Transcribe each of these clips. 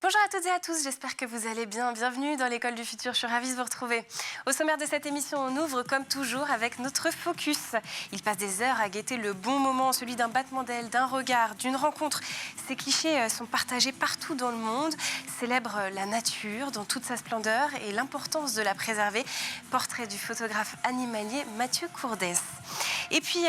Bonjour à toutes et à tous, j'espère que vous allez bien. Bienvenue dans l'école du futur, je suis ravie de vous retrouver. Au sommaire de cette émission, on ouvre comme toujours avec notre focus. Il passe des heures à guetter le bon moment, celui d'un battement d'aile, d'un regard, d'une rencontre. Ces clichés sont partagés partout dans le monde, célèbrent la nature dans toute sa splendeur et l'importance de la préserver. Portrait du photographe animalier Mathieu Courdès. Et puis,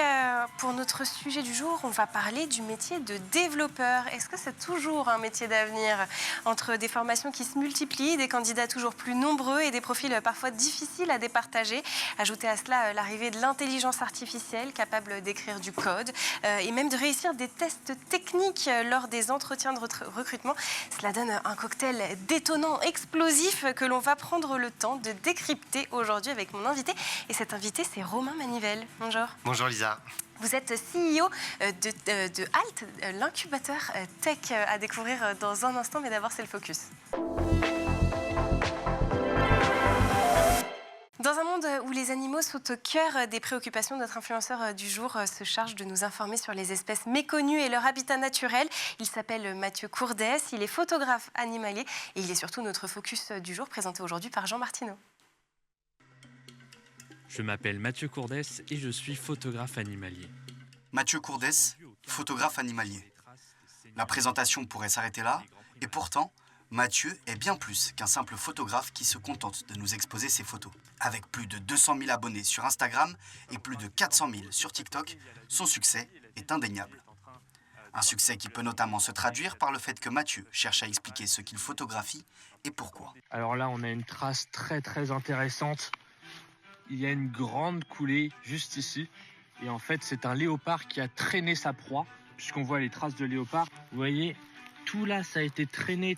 pour notre sujet du jour, on va parler du métier de développeur. Est-ce que c'est toujours un métier d'avenir ? Entre des formations qui se multiplient, des candidats toujours plus nombreux et des profils parfois difficiles à départager. Ajoutez à cela l'arrivée de l'intelligence artificielle capable d'écrire du code et même de réussir des tests techniques lors des entretiens de recrutement. Cela donne un cocktail détonnant, explosif que l'on va prendre le temps de décrypter aujourd'hui avec mon invité. Et cet invité, c'est Romain Manivelle. Bonjour. Bonjour Lisa. Vous êtes CEO de HALT, l'incubateur tech à découvrir dans un instant, mais d'abord c'est le focus. Dans un monde où les animaux sont au cœur des préoccupations, notre influenceur du jour se charge de nous informer sur les espèces méconnues et leur habitat naturel. Il s'appelle Mathieu Courdès, il est photographe animalier et il est surtout notre focus du jour présenté aujourd'hui par Jean Martineau. Je m'appelle Mathieu Courdès et je suis photographe animalier. Mathieu Courdès, photographe animalier. La présentation pourrait s'arrêter là, et pourtant, Mathieu est bien plus qu'un simple photographe qui se contente de nous exposer ses photos. Avec plus de 200 000 abonnés sur Instagram et plus de 400 000 sur TikTok, son succès est indéniable. Un succès qui peut notamment se traduire par le fait que Mathieu cherche à expliquer ce qu'il photographie et pourquoi. Alors là, on a une trace très intéressante. Il y a une grande coulée juste ici. Et en fait, c'est un léopard qui a traîné sa proie. Puisqu'on voit les traces de léopard. Vous voyez, tout là, ça a été traîné.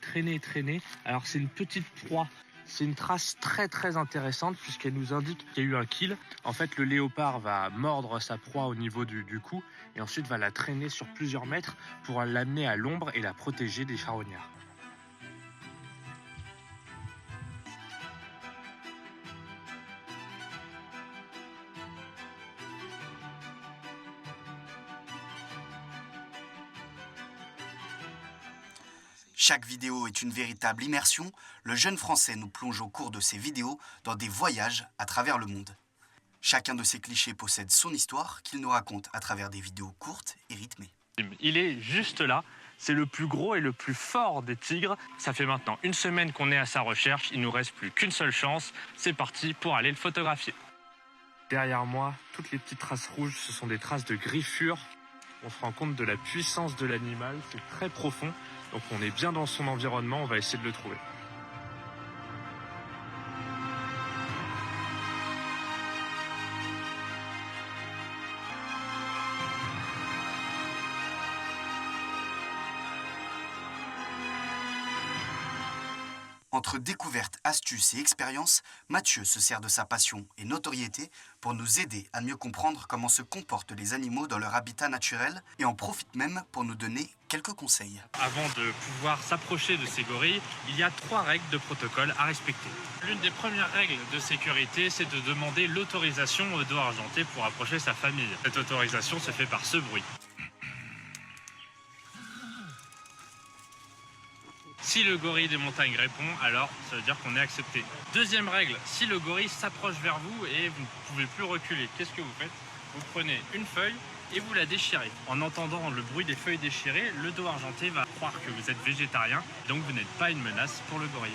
Alors, c'est une petite proie. C'est une trace très intéressante puisqu'elle nous indique qu'il y a eu un kill. En fait, le léopard va mordre sa proie au niveau du cou. Et ensuite, va la traîner sur plusieurs mètres pour l'amener à l'ombre et la protéger des charognards. Chaque vidéo est une véritable immersion. Le jeune Français nous plonge au cours de ses vidéos dans des voyages à travers le monde. Chacun de ces clichés possède son histoire qu'il nous raconte à travers des vidéos courtes et rythmées. Il est juste là. C'est le plus gros et le plus fort des tigres. Ça fait maintenant une semaine qu'on est à sa recherche. Il nous reste plus qu'une seule chance. C'est parti pour aller le photographier. Derrière moi, toutes les petites traces rouges, ce sont des traces de griffures. On se rend compte de la puissance de l'animal. C'est très profond. Donc on est bien dans son environnement, on va essayer de le trouver. Entre découvertes, astuces et expériences, Mathieu se sert de sa passion et notoriété pour nous aider à mieux comprendre comment se comportent les animaux dans leur habitat naturel et en profite même pour nous donner quelques conseils. Avant de pouvoir s'approcher de ces gorilles, il y a 3 règles de protocole à respecter. L'une des premières règles de sécurité, c'est de demander l'autorisation au dos argenté pour approcher sa famille. Cette autorisation se fait par ce bruit. Si le gorille des montagnes répond, alors ça veut dire qu'on est accepté. Deuxième règle, si le gorille s'approche vers vous et vous ne pouvez plus reculer, qu'est-ce que vous faites ? Vous prenez une feuille et vous la déchirez. En entendant le bruit des feuilles déchirées, le dos argenté va croire que vous êtes végétarien, donc vous n'êtes pas une menace pour le gorille.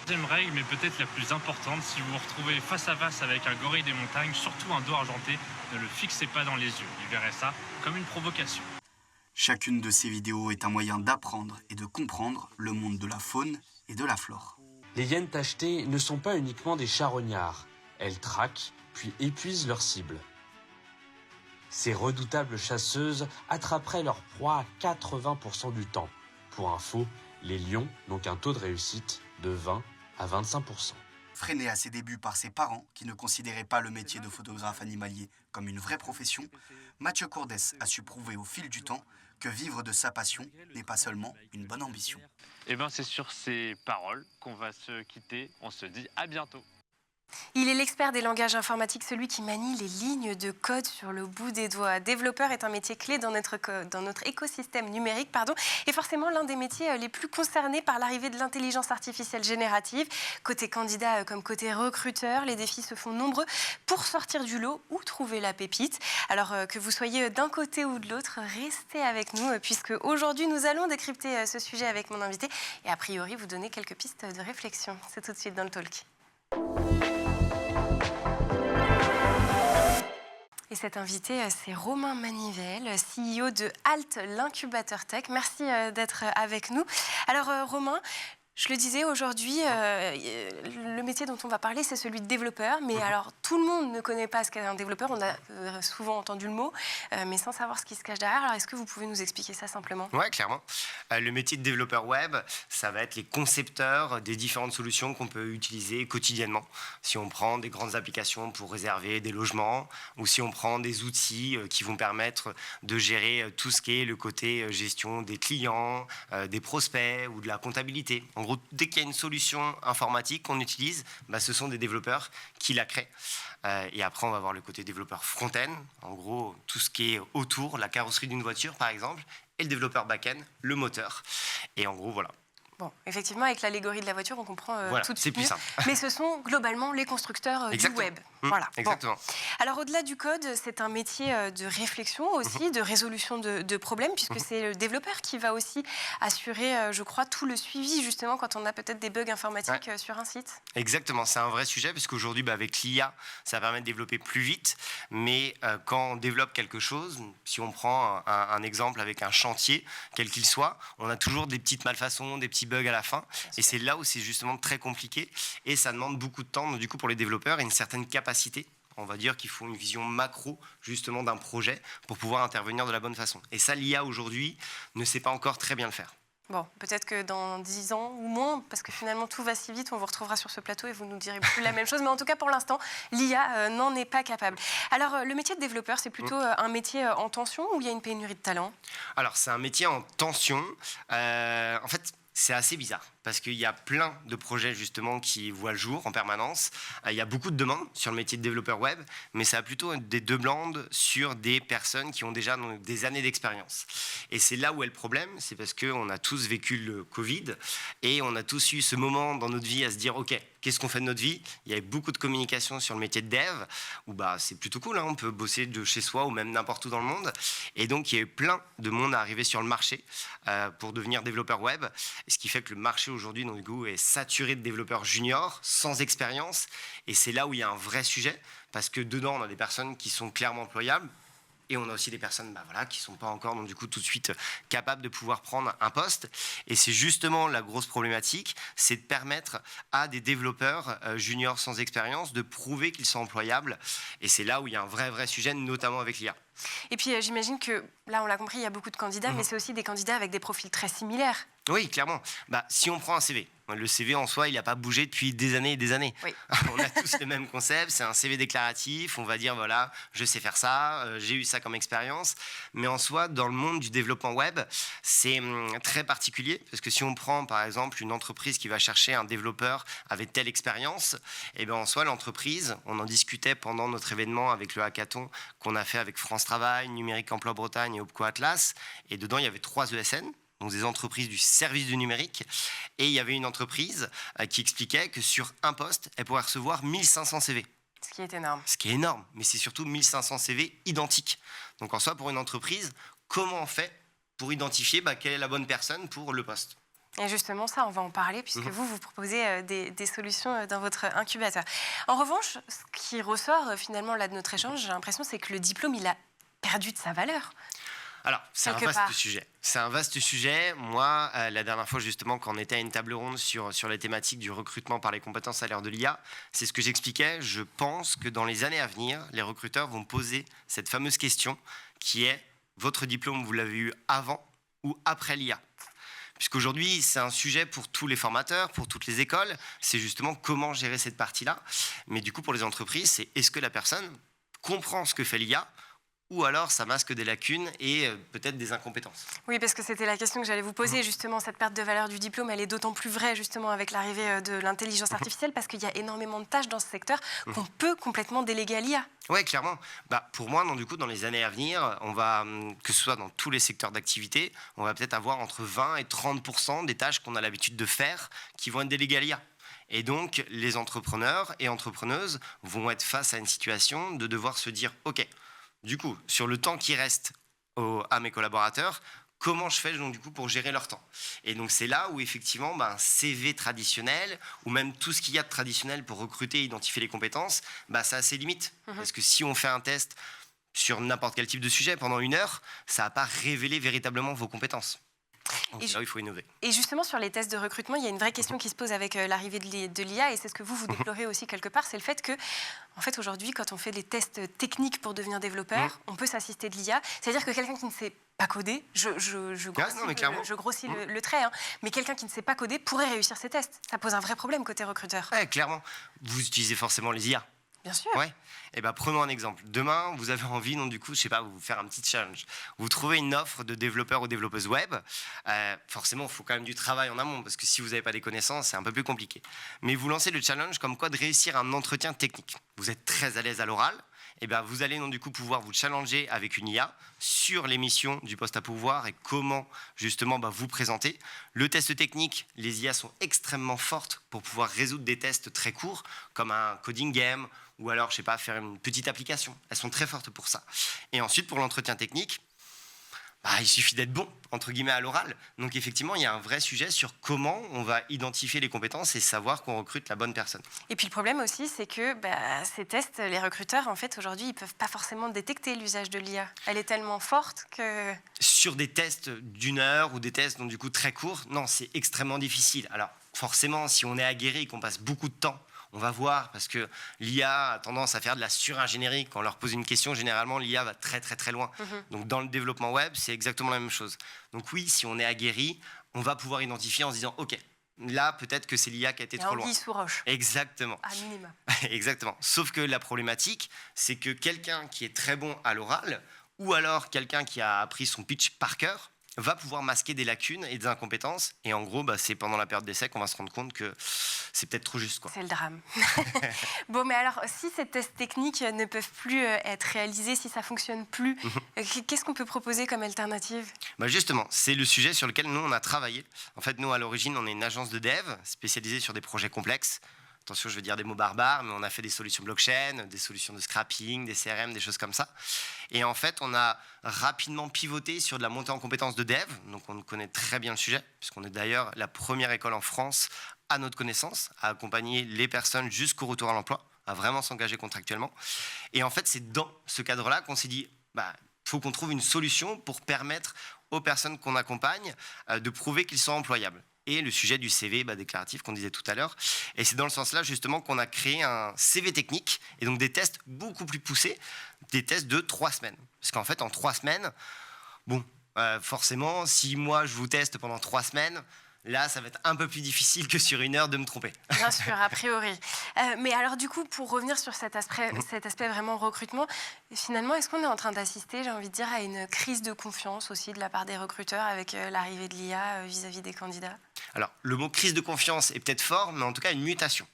Deuxième règle, mais peut-être la plus importante, si vous vous retrouvez face à face avec un gorille des montagnes, surtout un dos argenté, ne le fixez pas dans les yeux. Il verrait ça comme une provocation. Chacune de ces vidéos est un moyen d'apprendre et de comprendre le monde de la faune et de la flore. Les hyènes tachetées ne sont pas uniquement des charognards. Elles traquent, puis épuisent leur cible. Ces redoutables chasseuses attraperaient leur proie à 80% du temps. Pour info, les lions n'ont qu'un taux de réussite de 20 à 25%. Freiné à ses débuts par ses parents qui ne considéraient pas le métier de photographe animalier comme une vraie profession, Mathieu Courdès a su prouver au fil du temps que vivre de sa passion n'est pas seulement une bonne ambition. Et bien c'est sur ces paroles qu'on va se quitter. On se dit à bientôt. Il est l'expert des langages informatiques, celui qui manie les lignes de code sur le bout des doigts. Développeur est un métier clé dans notre écosystème numérique, et forcément l'un des métiers les plus concernés par l'arrivée de l'intelligence artificielle générative. Côté candidat comme côté recruteur, les défis se font nombreux pour sortir du lot ou trouver la pépite. Alors que vous soyez d'un côté ou de l'autre, restez avec nous, puisque aujourd'hui nous allons décrypter ce sujet avec mon invité et a priori vous donner quelques pistes de réflexion. C'est tout de suite dans le talk. Et cet invité, c'est Romain Manivelle, CEO de HALT, l'incubateur tech. Merci d'être avec nous. Alors Romain, je le disais, aujourd'hui, le métier dont on va parler, c'est celui de développeur. Mais alors, tout le monde ne connaît pas ce qu'est un développeur. On a souvent entendu le mot, mais sans savoir ce qui se cache derrière. Alors, est-ce que vous pouvez nous expliquer ça simplement ? Oui, clairement. Le métier de développeur web, ça va être les concepteurs des différentes solutions qu'on peut utiliser quotidiennement. Si on prend des grandes applications pour réserver des logements, ou si on prend des outils qui vont permettre de gérer tout ce qui est le côté gestion des clients, des prospects ou de la comptabilité. En gros, dès qu'il y a une solution informatique qu'on utilise, ce sont des développeurs qui la créent. Et après, on va voir le côté développeur front-end, en gros, tout ce qui est autour, la carrosserie d'une voiture, par exemple, et le développeur back-end, le moteur. Et en gros, voilà. Bon, effectivement, avec l'allégorie de la voiture, on comprend tout de suite c'est plus simple. Mais ce sont globalement les constructeurs du web. Voilà. Exactement. Bon. Alors, au-delà du code, c'est un métier de réflexion aussi, de résolution de problèmes, puisque c'est le développeur qui va aussi assurer, je crois, tout le suivi, justement, quand on a peut-être des bugs informatiques sur un site. Exactement, c'est un vrai sujet, parce qu'aujourd'hui, avec l'IA, ça permet de développer plus vite. Mais quand on développe quelque chose, si on prend un exemple avec un chantier, quel qu'il soit, on a toujours des petites malfaçons, des petits bugs à la fin. Et c'est là où c'est justement très compliqué. Et ça demande beaucoup de temps, du coup, pour les développeurs et une certaine capacité. On va dire qu'il faut une vision macro, justement, d'un projet pour pouvoir intervenir de la bonne façon. Et ça, l'IA, aujourd'hui, ne sait pas encore très bien le faire. Bon, peut-être que dans 10 ans ou moins, parce que finalement tout va si vite, on vous retrouvera sur ce plateau et vous nous direz plus la même chose. Mais en tout cas, pour l'instant, l'IA n'en est pas capable. Alors, le métier de développeur, c'est plutôt un métier en tension ou il y a une pénurie de talent ? Alors, c'est un métier en tension. En fait, c'est assez bizarre parce qu'il y a plein de projets justement qui voient le jour en permanence. Il y a beaucoup de demandes sur le métier de développeur web, mais ça a plutôt des demandes sur des personnes qui ont déjà des années d'expérience. Et c'est là où est le problème, c'est parce qu'on a tous vécu le Covid et on a tous eu ce moment dans notre vie à se dire « Ok, qu'est-ce qu'on fait de notre vie ?» Il y avait beaucoup de communication sur le métier de dev, où c'est plutôt cool, on peut bosser de chez soi ou même n'importe où dans le monde. Et donc, il y a eu plein de monde à arriver sur le marché pour devenir développeur web, ce qui fait que le marché aujourd'hui, dans le goût, est saturé de développeurs juniors, sans expérience. Et c'est là où il y a un vrai sujet, parce que dedans, on a des personnes qui sont clairement employables, et on a aussi des personnes qui ne sont pas encore donc, du coup, tout de suite capables de pouvoir prendre un poste. Et c'est justement la grosse problématique, c'est de permettre à des développeurs juniors sans expérience de prouver qu'ils sont employables. Et c'est là où il y a un vrai sujet, notamment avec l'IA. Et puis j'imagine que, là on l'a compris, il y a beaucoup de candidats, mais c'est aussi des candidats avec des profils très similaires. Oui, clairement. Si on prend un CV, le CV en soi, il n'a pas bougé depuis des années et des années. Oui. On a tous le même concept, c'est un CV déclaratif, on va dire, voilà, je sais faire ça, j'ai eu ça comme expérience. Mais en soi, dans le monde du développement web, c'est très particulier, parce que si on prend, par exemple, une entreprise qui va chercher un développeur avec telle expérience, et bien en soi, l'entreprise, on en discutait pendant notre événement avec le hackathon qu'on a fait avec France Travail, Numérique Emploi Bretagne et Opco Atlas, et dedans, il y avait 3 ESN, donc des entreprises du service du numérique. Et il y avait une entreprise qui expliquait que sur un poste, elle pourrait recevoir 1500 CV. Ce qui est énorme. Ce qui est énorme, mais c'est surtout 1500 CV identiques. Donc en soi, pour une entreprise, comment on fait pour identifier quelle est la bonne personne pour le poste ? Et justement, ça, on va en parler, puisque vous proposez des solutions dans votre incubateur. En revanche, ce qui ressort finalement là de notre échange, j'ai l'impression, c'est que le diplôme, il a perdu de sa valeur. Alors, c'est un vaste sujet. C'est un vaste sujet. Moi, la dernière fois, justement, quand on était à une table ronde sur les thématiques du recrutement par les compétences à l'ère de l'IA, c'est ce que j'expliquais. Je pense que dans les années à venir, les recruteurs vont poser cette fameuse question qui est « Votre diplôme, vous l'avez eu avant ou après l'IA ?» Puisqu'aujourd'hui, c'est un sujet pour tous les formateurs, pour toutes les écoles. C'est justement comment gérer cette partie-là. Mais du coup, pour les entreprises, c'est est-ce que la personne comprend ce que fait l'IA ou alors ça masque des lacunes et peut-être des incompétences. Oui, parce que c'était la question que j'allais vous poser. Justement, cette perte de valeur du diplôme, elle est d'autant plus vraie justement avec l'arrivée de l'intelligence artificielle, parce qu'il y a énormément de tâches dans ce secteur qu'on peut complètement déléguer à l'IA. Oui, clairement. Pour moi, du coup, dans les années à venir, on va, que ce soit dans tous les secteurs d'activité, on va peut-être avoir entre 20 et 30% des tâches qu'on a l'habitude de faire qui vont être déléguées à l'IA. Et donc, les entrepreneurs et entrepreneuses vont être face à une situation de devoir se dire, OK, du coup, sur le temps qui reste à mes collaborateurs, comment je fais donc, du coup, pour gérer leur temps? Et donc, c'est là où, effectivement, un CV traditionnel, ou même tout ce qu'il y a de traditionnel pour recruter et identifier les compétences, ça a ses limites. Parce que si on fait un test sur n'importe quel type de sujet pendant 1 heure, ça ne va pas révéler véritablement vos compétences. Donc, là, il faut innover. Et justement, sur les tests de recrutement, il y a une vraie question qui se pose avec l'arrivée de l'IA, et c'est ce que vous déplorez aussi quelque part, c'est le fait que, en fait, aujourd'hui, quand on fait des tests techniques pour devenir développeur, on peut s'assister de l'IA. C'est-à-dire que quelqu'un qui ne sait pas coder, je grossis le trait, mais quelqu'un qui ne sait pas coder pourrait réussir ces tests. Ça pose un vrai problème côté recruteur. Ouais, clairement. Vous utilisez forcément les IA. Bien sûr. Ouais. Et prenons un exemple. Demain, vous avez envie, du coup, je sais pas, vous faire un petit challenge. Vous trouvez une offre de développeur ou développeuse web. Forcément, il faut quand même du travail en amont, parce que si vous n'avez pas des connaissances, c'est un peu plus compliqué. Mais vous lancez le challenge comme quoi de réussir un entretien technique. Vous êtes très à l'aise à l'oral. Vous allez du coup pouvoir vous challenger avec une IA sur les missions du poste à pourvoir et comment justement vous présenter. Le test technique, les IA sont extrêmement fortes pour pouvoir résoudre des tests très courts, comme un coding game, ou alors, je sais pas, faire une petite application. Elles sont très fortes pour ça. Et ensuite, pour l'entretien technique, il suffit d'être bon, entre guillemets, à l'oral. Donc, effectivement, il y a un vrai sujet sur comment on va identifier les compétences et savoir qu'on recrute la bonne personne. Et puis, le problème aussi, c'est que ces tests, les recruteurs, en fait, aujourd'hui, ils ne peuvent pas forcément détecter l'usage de l'IA. Elle est tellement forte que... Sur des tests d'1 heure ou des tests, donc, du coup, très courts, non, c'est extrêmement difficile. Alors, forcément, si on est aguerri et qu'on passe beaucoup de temps, on va voir, parce que l'IA a tendance à faire de la suringénierie. Quand on leur pose une question, généralement, l'IA va très, très, très loin. Donc, dans le développement web, c'est exactement la même chose. Donc, oui, si on est aguerri, on va pouvoir identifier en se disant, OK, là, peut-être que c'est l'IA qui a été trop loin. Anguille sous roche. Exactement. À minima. Exactement. Sauf que la problématique, c'est que quelqu'un qui est très bon à l'oral, ou alors quelqu'un qui a appris son pitch par cœur, va pouvoir masquer des lacunes et des incompétences. Et en gros, c'est pendant la période d'essai qu'on va se rendre compte que c'est peut-être trop juste, quoi. C'est le drame. Bon, mais alors, si ces tests techniques ne peuvent plus être réalisés, si ça ne fonctionne plus, qu'est-ce qu'on peut proposer comme alternative ? Justement, c'est le sujet sur lequel nous, on a travaillé. En fait, nous, à l'origine, on est une agence de dev spécialisée sur des projets complexes. Attention, je vais dire des mots barbares, mais on a fait des solutions blockchain, des solutions de scrapping, des CRM, des choses comme ça. Et en fait, on a rapidement pivoté sur de la montée en compétences de dev. Donc, on connaît très bien le sujet, puisqu'on est d'ailleurs la première école en France, à notre connaissance, à accompagner les personnes jusqu'au retour à l'emploi, à vraiment s'engager contractuellement. Et en fait, c'est dans ce cadre-là qu'on s'est dit, faut qu'on trouve une solution pour permettre aux personnes qu'on accompagne de prouver qu'ils sont employables. Et le sujet du CV déclaratif qu'on disait tout à l'heure. Et c'est dans le sens-là, justement, qu'on a créé un CV technique, et donc des tests beaucoup plus poussés, des tests de 3 semaines. Parce qu'en fait, en 3 semaines, forcément, si moi, je vous teste pendant 3 semaines, là, ça va être un peu plus difficile que sur 1 heure de me tromper. Bien sûr, a priori. Mais alors, du coup, pour revenir sur cet aspect vraiment recrutement, finalement, est-ce qu'on est en train d'assister, j'ai envie de dire, à une crise de confiance aussi de la part des recruteurs avec l'arrivée de l'IA vis-à-vis des candidats ? Alors, le mot crise de confiance est peut-être fort, mais en tout cas, une mutation.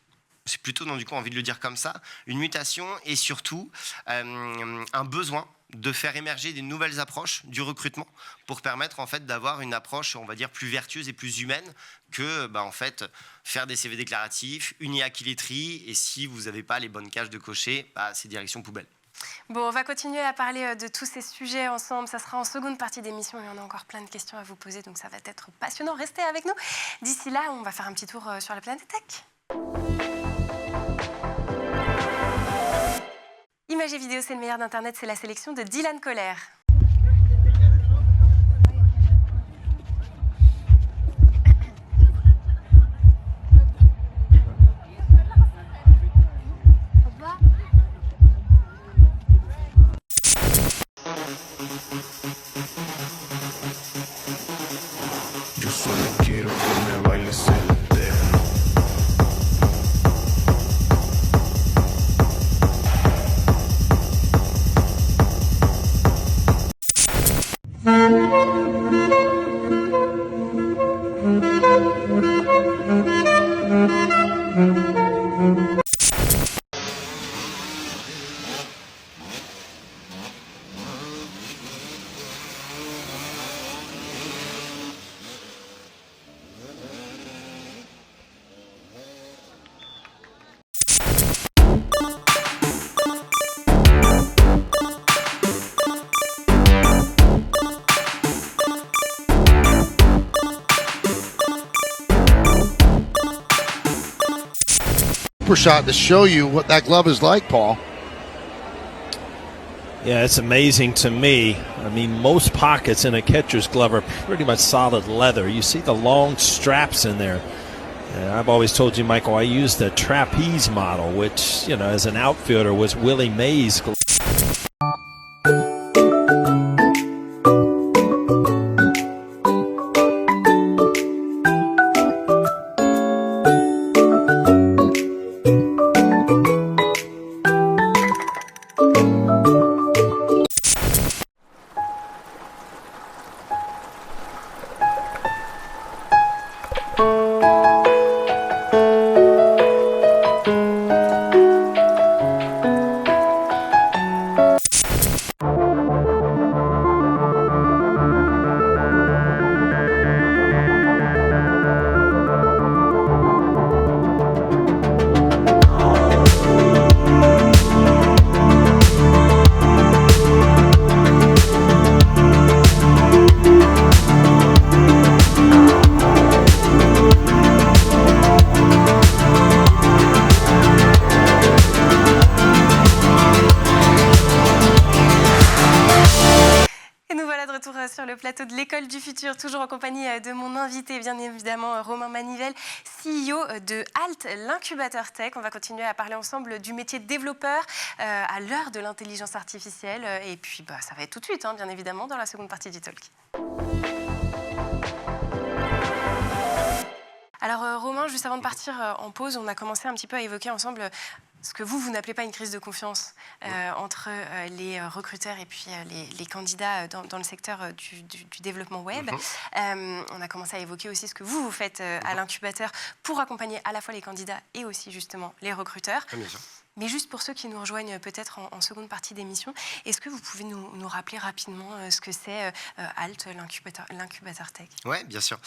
C'est plutôt, du coup, envie de le dire comme ça. Une mutation et surtout un besoin de faire émerger des nouvelles approches du recrutement pour permettre en fait d'avoir une approche, on va dire, plus vertueuse et plus humaine que en fait faire des CV déclaratifs, une IA qui les trie, et si vous n'avez pas les bonnes cases de cocher, c'est direction poubelle. Bon, on va continuer à parler de tous ces sujets ensemble. Ça sera en seconde partie d'émission et on a encore plein de questions à vous poser, donc ça va être passionnant. Restez avec nous. D'ici là, on va faire un petit tour sur la planète tech. Images et vidéos, c'est le meilleur d'Internet, c'est la sélection de Dylan Kohler. Yo solo quiero que me bailes el eterno. Shot to show you what that glove is like, Paul. Yeah, it's amazing to me. I mean, most pockets in a catcher's glove are pretty much solid leather. You see the long straps in there. And I've always told you, Michael, I used the trapeze model, which, you know, as an outfielder was Willie Mays' glove. Sur le plateau de l'École du Futur, toujours en compagnie de mon invité, bien évidemment Romain Manivelle, CEO de HALT, l'incubateur tech. On va continuer à parler ensemble du métier de développeur à l'heure de l'intelligence artificielle. Et puis, ça va être tout de suite, bien évidemment, dans la seconde partie du talk. Alors, Romain, juste avant de partir en pause, on a commencé un petit peu à évoquer ensemble ce que vous n'appelez pas une crise de confiance entre les recruteurs et puis les candidats dans le secteur du développement web. On a commencé à évoquer aussi ce que vous faites à l'incubateur pour accompagner à la fois les candidats et aussi justement les recruteurs. Bien sûr. Mais juste pour ceux qui nous rejoignent peut-être en seconde partie d'émission, est-ce que vous pouvez nous rappeler rapidement ce que c'est HALT, l'incubateur tech? Oui, bien sûr.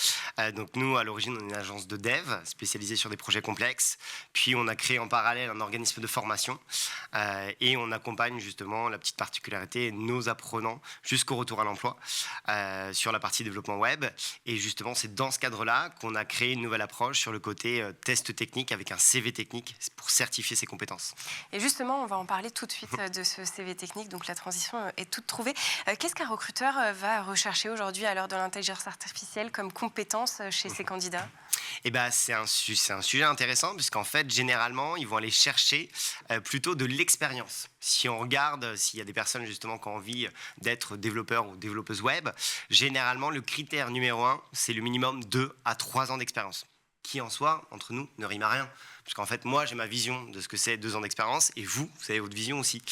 Donc nous, à l'origine, on est une agence de dev spécialisée sur des projets complexes. Puis on a créé en parallèle un organisme de formation et on accompagne justement, la petite particularité, nos apprenants jusqu'au retour à l'emploi sur la partie développement web. Et justement, c'est dans ce cadre-là qu'on a créé une nouvelle approche sur le côté test technique avec un CV technique pour certifier ses compétences. Et justement, on va en parler tout de suite de ce CV technique, donc la transition est toute trouvée. Qu'est-ce qu'un recruteur va rechercher aujourd'hui à l'heure de l'intelligence artificielle comme compétence chez ses candidats? Eh ben, c'est un sujet intéressant puisqu'en fait, généralement, ils vont aller chercher plutôt de l'expérience. Si on regarde, s'il y a des personnes justement qui ont envie d'être développeurs ou développeuses web, généralement, le critère numéro 1, c'est le minimum 2 à 3 ans d'expérience, qui en soi, entre nous, ne rime à rien. Parce qu'en fait, moi, j'ai ma vision de ce que c'est 2 ans d'expérience et vous avez votre vision aussi.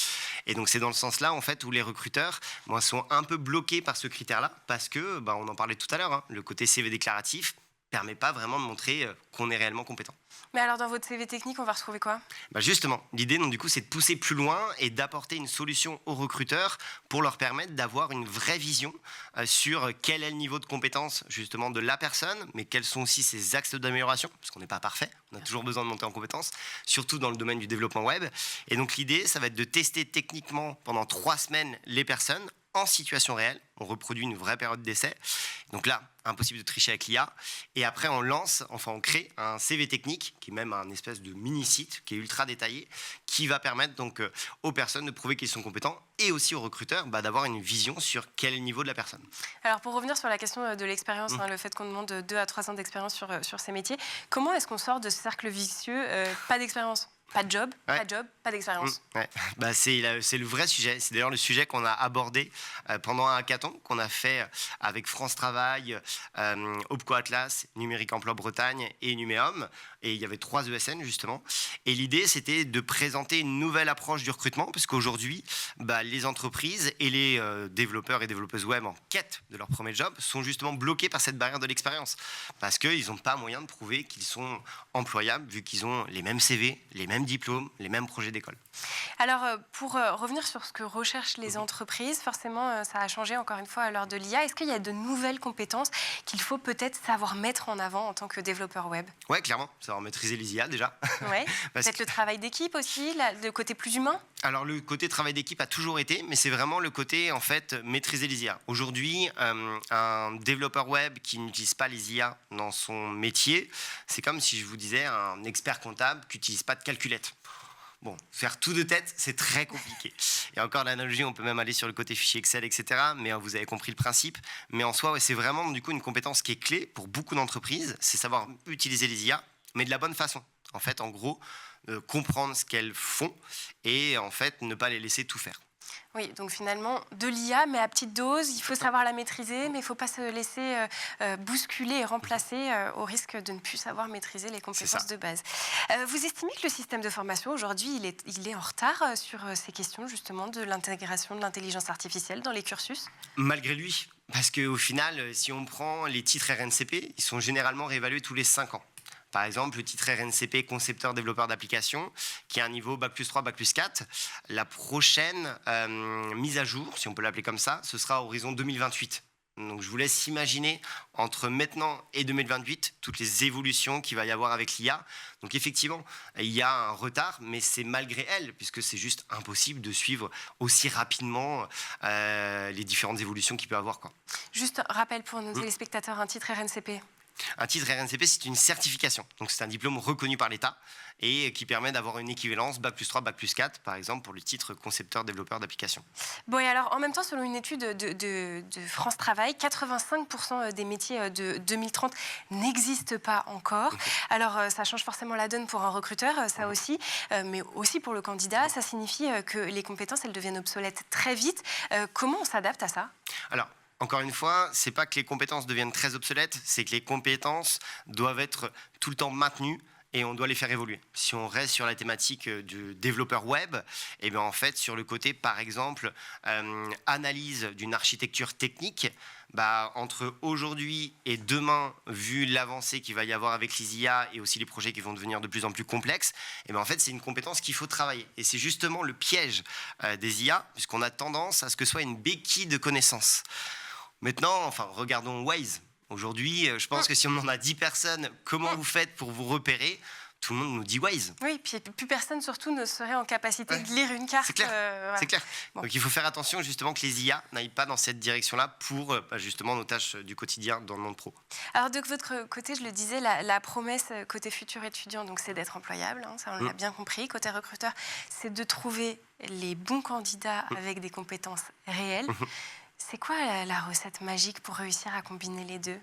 Et donc, c'est dans le sens-là, en fait, où les recruteurs sont un peu bloqués par ce critère-là parce que, on en parlait tout à l'heure, le côté CV déclaratif ne permet pas vraiment de montrer qu'on est réellement compétent. Mais alors, dans votre CV technique, on va retrouver quoi? Justement, l'idée, donc, du coup, c'est de pousser plus loin et d'apporter une solution aux recruteurs pour leur permettre d'avoir une vraie vision sur quel est le niveau de compétence, justement, de la personne, mais quels sont aussi ses axes d'amélioration, parce qu'on n'est pas parfait, on a toujours besoin de monter en compétence, surtout dans le domaine du développement web. Et donc, l'idée, ça va être de tester techniquement pendant 3 semaines les personnes en situation réelle. On reproduit une vraie période d'essai. Donc là, impossible de tricher avec l'IA. Et après, on crée un CV technique, qui est même un espèce de mini-site, qui est ultra détaillé, qui va permettre donc aux personnes de prouver qu'ils sont compétents et aussi aux recruteurs d'avoir une vision sur quel est le niveau de la personne. Alors, pour revenir sur la question de l'expérience, le fait qu'on demande 2 à 3 ans d'expérience sur ces métiers, comment est-ce qu'on sort de ce cercle vicieux, pas d'expérience, Pas de job, Ouais. pas de job, pas d'expérience. Ouais. C'est le vrai sujet. C'est d'ailleurs le sujet qu'on a abordé pendant un hackathon qu'on a fait avec France Travail, Opco Atlas, Numérique Emploi Bretagne et Numéum. Et il y avait 3 ESN justement. Et l'idée, c'était de présenter une nouvelle approche du recrutement, parce qu'aujourd'hui, les entreprises et les développeurs et développeuses web en quête de leur premier job sont justement bloqués par cette barrière de l'expérience. Parce qu'ils n'ont pas moyen de prouver qu'ils sont employables, vu qu'ils ont les mêmes CV, les mêmes diplômes, les mêmes projets d'école. Alors, pour revenir sur ce que recherchent les entreprises, forcément, ça a changé encore une fois à l'heure de l'IA. Est-ce qu'il y a de nouvelles compétences qu'il faut peut-être savoir mettre en avant en tant que développeur web? Ouais, clairement, savoir maîtriser les IA déjà. Ouais. Peut-être le travail d'équipe aussi, le côté plus humain? Alors le côté travail d'équipe a toujours été, mais c'est vraiment le côté en fait maîtriser les IA. Aujourd'hui, un développeur web qui n'utilise pas les IA dans son métier, c'est comme si je vous disais un expert comptable qui n'utilise pas de calculette. Bon, faire tout de tête, c'est très compliqué. Et encore l'analogie, on peut même aller sur le côté fichier Excel, etc. Mais vous avez compris le principe. Mais en soi, ouais, c'est vraiment du coup une compétence qui est clé pour beaucoup d'entreprises, c'est savoir utiliser les IA, mais de la bonne façon. En fait, en gros, comprendre ce qu'elles font et en fait ne pas les laisser tout faire. Oui, donc finalement, de l'IA, mais à petite dose, il faut savoir la maîtriser, mais il ne faut pas se laisser bousculer et remplacer au risque de ne plus savoir maîtriser les compétences de base. Vous estimez que le système de formation, aujourd'hui, il est en retard sur ces questions, justement, de l'intégration de l'intelligence artificielle dans les cursus? Malgré lui, parce qu'au final, si on prend les titres RNCP, ils sont généralement réévalués tous les 5 ans. Par exemple, le titre RNCP concepteur-développeur d'application, qui a un niveau Bac+3, Bac+4. La prochaine mise à jour, si on peut l'appeler comme ça, ce sera à horizon 2028. Donc je vous laisse imaginer entre maintenant et 2028 toutes les évolutions qu'il va y avoir avec l'IA. Donc effectivement, il y a un retard, mais c'est malgré elle, puisque c'est juste impossible de suivre aussi rapidement les différentes évolutions qu'il peut y avoir, quoi. Juste rappel pour nos téléspectateurs, un titre RNCP. Un titre RNCP, c'est une certification. Donc, c'est un diplôme reconnu par l'État et qui permet d'avoir une équivalence Bac+3, Bac+4, par exemple, pour le titre concepteur-développeur d'application. Bon, et alors, en même temps, selon une étude de France Travail, 85% des métiers de 2030 n'existent pas encore. Alors, ça change forcément la donne pour un recruteur, ça aussi, mais aussi pour le candidat. Ça signifie que les compétences, elles deviennent obsolètes très vite. Comment on s'adapte à ça? Alors, encore une fois, c'est pas que les compétences deviennent très obsolètes, c'est que les compétences doivent être tout le temps maintenues et on doit les faire évoluer. Si on reste sur la thématique du développeur web, et bien en fait, sur le côté, par exemple, analyse d'une architecture technique, entre aujourd'hui et demain, vu l'avancée qu'il va y avoir avec les IA et aussi les projets qui vont devenir de plus en plus complexes, et bien en fait, c'est une compétence qu'il faut travailler. Et c'est justement le piège des IA, puisqu'on a tendance à ce que ce soit une béquille de connaissances. Maintenant, regardons Waze. Aujourd'hui, je pense que si on en a 10 personnes, comment vous faites pour vous repérer? Tout le monde nous dit Waze. Oui, puis plus personne surtout ne serait en capacité de lire une carte. C'est clair, voilà. c'est clair. Bon. Donc il faut faire attention justement que les IA n'aillent pas dans cette direction-là pour justement nos tâches du quotidien dans le monde pro. Alors de votre côté, je le disais, la promesse côté futur étudiant, donc c'est d'être employable, hein, ça on l'a bien compris. Côté recruteur, c'est de trouver les bons candidats avec des compétences réelles. C'est quoi la recette magique pour réussir à combiner les deux?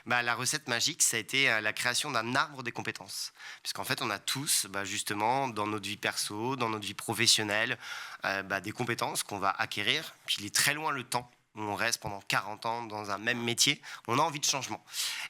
La recette magique, ça a été la création d'un arbre des compétences. Puisqu'en fait, on a tous, justement, dans notre vie perso, dans notre vie professionnelle, des compétences qu'on va acquérir. Puis il est très loin le temps où on reste pendant 40 ans dans un même métier. On a envie de changement.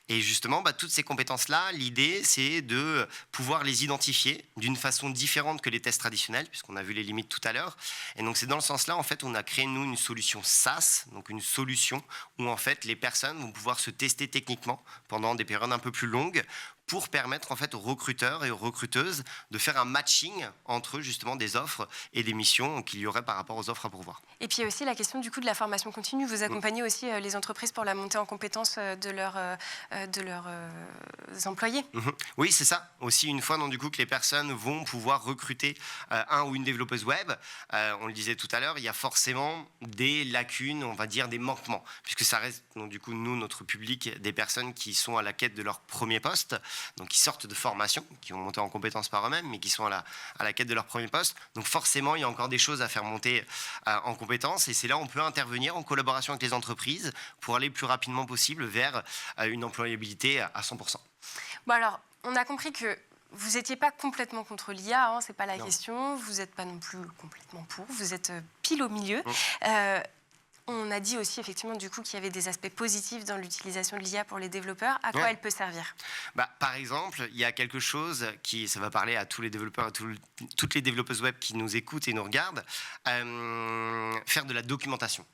Et justement, toutes ces compétences-là, l'idée, c'est de pouvoir les identifier d'une façon différente que les tests traditionnels, puisqu'on a vu les limites tout à l'heure. Et donc, c'est dans le sens-là, en fait, on a créé, nous, une solution SaaS, donc une solution où, en fait, les personnes vont pouvoir se tester techniquement pendant des périodes un peu plus longues pour permettre, en fait, aux recruteurs et aux recruteuses de faire un matching entre, justement, des offres et des missions qu'il y aurait par rapport aux offres à pourvoir. Et puis, il y a aussi la question, du coup, de la formation continue. Vous accompagnez aussi les entreprises pour la montée en compétences de leurs employés. Oui, c'est ça. Aussi, une fois, du coup, que les personnes vont pouvoir recruter un ou une développeuse web, on le disait tout à l'heure, il y a forcément des lacunes, on va dire des manquements, puisque ça reste, donc, du coup, nous, notre public, des personnes qui sont à la quête de leur premier poste, donc qui sortent de formation, qui vont monter en compétences par eux-mêmes, mais qui sont à la quête de leur premier poste. Donc forcément, il y a encore des choses à faire monter en compétences, et c'est là où on peut intervenir en collaboration avec les entreprises pour aller le plus rapidement possible vers une employabilité à 100%. Bon alors, on a compris que vous n'étiez pas complètement contre l'IA, hein, c'est pas la question. Vous n'êtes pas non plus complètement pour. Vous êtes pile au milieu. On a dit aussi effectivement du coup qu'il y avait des aspects positifs dans l'utilisation de l'IA pour les développeurs. À quoi elle peut servir ? Par exemple, il y a quelque chose ça va parler à tous les développeurs, à toutes les développeuses web qui nous écoutent et nous regardent, faire de la documentation.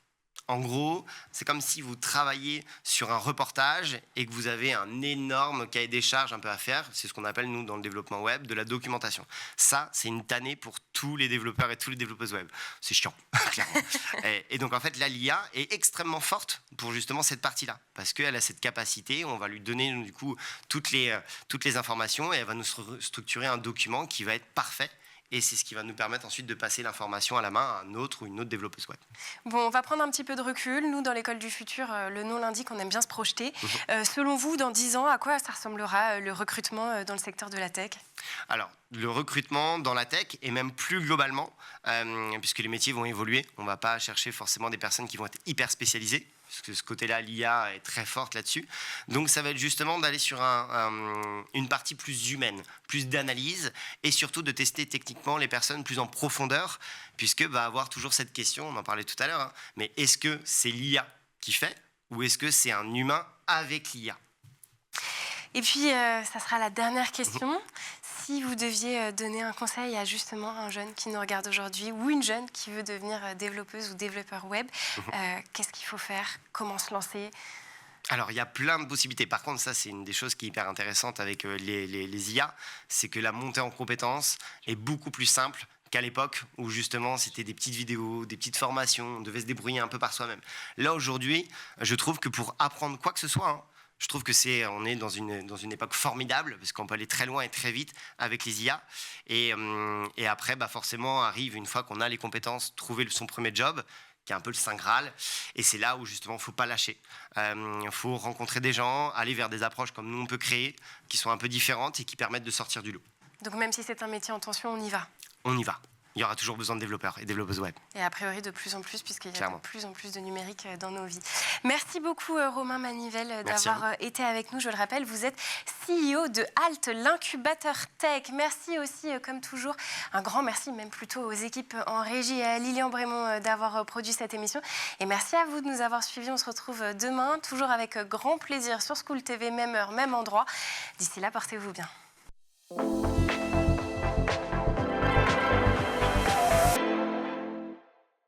En gros, c'est comme si vous travaillez sur un reportage et que vous avez un énorme cahier des charges un peu à faire. C'est ce qu'on appelle, nous, dans le développement web, de la documentation. Ça, c'est une tannée pour tous les développeurs et tous les développeuses web. C'est chiant, clairement. Et donc, en fait, là, l'IA est extrêmement forte pour justement cette partie-là. Parce qu'elle a cette capacité, on va lui donner, du coup, toutes les informations et elle va nous structurer un document qui va être parfait. Et c'est ce qui va nous permettre ensuite de passer l'information à la main à un autre ou une autre développeuse web. Bon, on va prendre un petit peu de recul. Nous, dans l'école du futur, le nom l'indique, on aime bien se projeter. Selon vous, dans 10 ans, à quoi ça ressemblera le recrutement dans le secteur de la tech ? Alors, le recrutement dans la tech et même plus globalement, puisque les métiers vont évoluer, on ne va pas chercher forcément des personnes qui vont être hyper spécialisées, parce que ce côté-là, l'IA est très forte là-dessus. Donc, ça va être justement d'aller sur une partie plus humaine, plus d'analyse, et surtout de tester techniquement les personnes plus en profondeur, puisque va avoir toujours cette question, on en parlait tout à l'heure, mais est-ce que c'est l'IA qui fait, ou est-ce que c'est un humain avec l'IA ? Et puis, ça sera la dernière question. Si vous deviez donner un conseil à justement un jeune qui nous regarde aujourd'hui ou une jeune qui veut devenir développeuse ou développeur web, qu'est-ce qu'il faut faire ? Comment se lancer ? Alors, il y a plein de possibilités. Par contre, ça, c'est une des choses qui est hyper intéressante avec les IA, c'est que la montée en compétences est beaucoup plus simple qu'à l'époque où justement c'était des petites vidéos, des petites formations, on devait se débrouiller un peu par soi-même. Là, aujourd'hui, je trouve que pour apprendre quoi que ce soit, je trouve que on est dans une époque formidable parce qu'on peut aller très loin et très vite avec les IA. Et après, forcément, arrive une fois qu'on a les compétences, trouver son premier job, qui est un peu le Saint Graal. Et c'est là où justement, il ne faut pas lâcher. Il faut rencontrer des gens, aller vers des approches comme nous on peut créer, qui sont un peu différentes et qui permettent de sortir du lot. Donc même si c'est un métier en tension, on y va ? On y va. Il y aura toujours besoin de développeurs et développeuses web. Et a priori de plus en plus, puisqu'il y a de plus en plus de numérique dans nos vies. Merci beaucoup Romain Manivelle d'avoir été avec nous. Je le rappelle, vous êtes CEO de Alt, l'incubateur tech. Merci aussi, comme toujours, un grand merci même plutôt aux équipes en régie et à Lilian Brémond d'avoir produit cette émission. Et merci à vous de nous avoir suivis. On se retrouve demain, toujours avec grand plaisir sur School TV, même heure, même endroit. D'ici là, portez-vous bien.